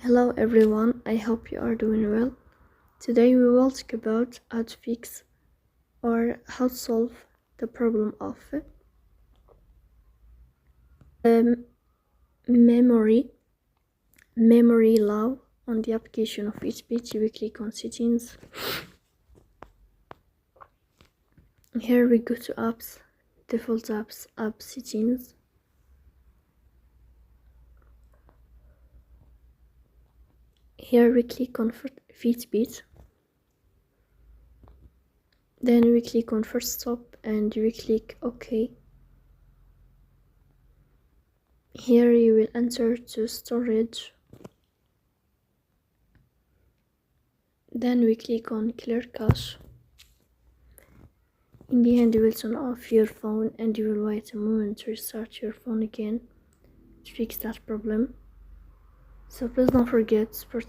Hello everyone, I hope you are doing well. Today we will talk about how to fix or how to solve the problem of memory low on the application of Fitbit. We click on settings. Here we go to apps, default apps, app settings. Here we click on Fitbit. Then we click on first stop and we click OK. Here you will enter to storage. Then we click on clear cache. In the end you will turn off your phone and you will wait a moment to restart your phone again to fix that problem. So please don't forget to support